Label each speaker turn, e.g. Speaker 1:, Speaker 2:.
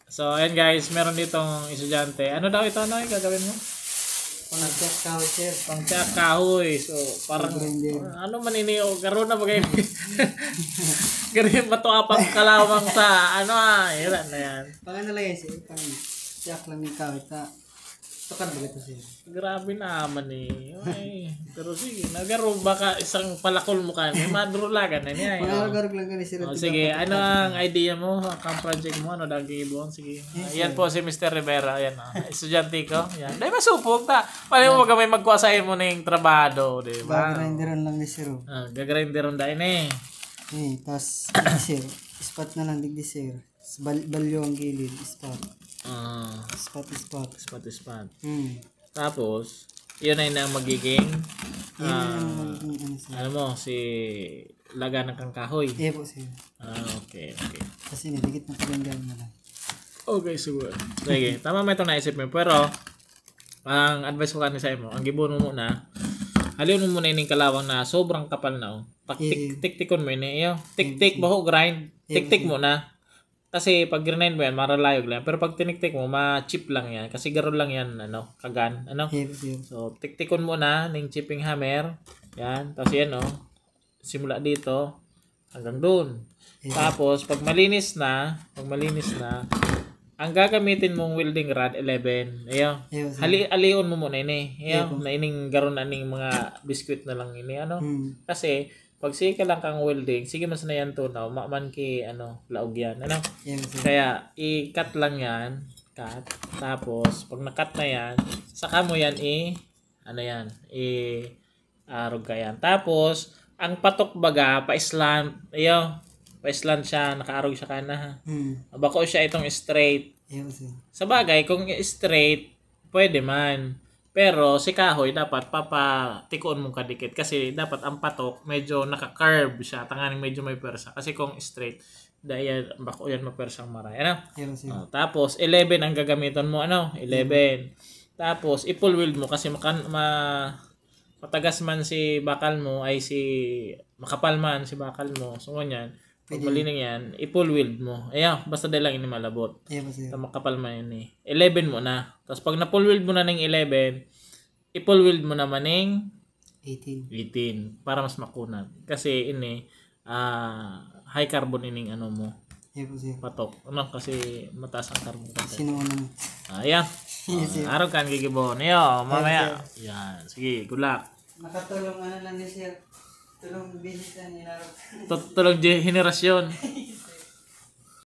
Speaker 1: So, ayan guys, meron ditong estudyante. Ano daw ito? Ano yung gagawin mo?
Speaker 2: Pang-check kahoy, sir.
Speaker 1: Pang-check kahoy. So, parang, ano maniniyo? Garo na bagay. Garo ba ito apang kalawang sa, ano hiran na yan.
Speaker 2: Pang ano lang yan, sir. Pang-check lang yung kahoy. Tukad ba ito, sir?
Speaker 1: Grabe naman eh. Ay, pero sige, nagaro baka isang palakol mo ka. May madrulagan na niya.
Speaker 2: Pang-agarog lang ka ni sir.
Speaker 1: Sige, ano ang idea mo? Ang project mo? Ano dagi ibon? Sige. Yan po si Mr. Rivera. Yan estudyante ko. Yan. Dahil masupog ta. Pwede mo magkamay magkuasayin mo na yung trabaho. Diba?
Speaker 2: Gagrinderan lang ni sir.
Speaker 1: Gagrinderan dahil eh.
Speaker 2: Tapos, sir. Spot na lang digdi, sir. Balyo ang gilid. Spot. Spot.
Speaker 1: Tapos, yun ay na magiging ano mo, si laga ng kangkahoy.
Speaker 2: Iya po, sir.
Speaker 1: Okay.
Speaker 2: Kasi nidikit na palinggan mo lang.
Speaker 1: Okay, siguro. Sige, tama mo itong naisip mo. Pero, ang advice ko kanina sa mo, ang gibon mo muna, halin mo muna yung kalawang na sobrang kapal na. Tik-tikon mo yun. Tik-tik, baho grind. Tik-tik mo na. Kasi pag grind mo yan, maralayog lang. Pero pag tinik-tik mo, ma-chip lang yan. Kasi garo lang yan, kagan. So, tik-tikon mo na ng chipping hammer. Yan. Tapos yan, simula dito hanggang doon. Tapos, pag malinis na, ang gagamitin mong welding rod, 11. Ayan. Alion mo muna ini. Ayan. Na ining garo na ning mga biskuit na lang ini. Kasi, pag sige ka lang kang welding, sige mas na yan tunaw, man ki, laog yan. Kaya, i-cut lang yan. Cut. Tapos, pag na-cut na yan, saka mo yan arog ka yan. Tapos, ang patok baga, pa-slant, pa-slant siya, nakaarog siya kana. Bako siya itong straight. Sa bagay, kung straight, pwede man. Pero si kahoy dapat papatikoon mo kadikit kasi dapat ang patok medyo naka-curve siya, tanganing medyo may persa. Kasi kung straight, dahil bako yan mapersang maray. Tapos 11 ang gagamiton mo, 11. Tapos i-pull weld mo kasi matagas man si bakal mo ay makapal man si bakal mo. So ganyan. Pag malining yan, i-pull weld mo. Ayan, basta dahil lang ini malabot. Makapal man yun 11 mo na. Tapos pag na-pull weld mo na ng 11, i-pull weld mo naman ng 18. Para mas makunat. Kasi high carbon ining mo. Patok. Kasi mataas ang carbon content.
Speaker 2: Sinuunan mo.
Speaker 1: Ayan. Araw kan gigibon. Mamaya. Yan. Sige, good luck.
Speaker 2: Nakatulong lang ni sir. Tulong business na nilarap.
Speaker 1: Tulong henerasyon.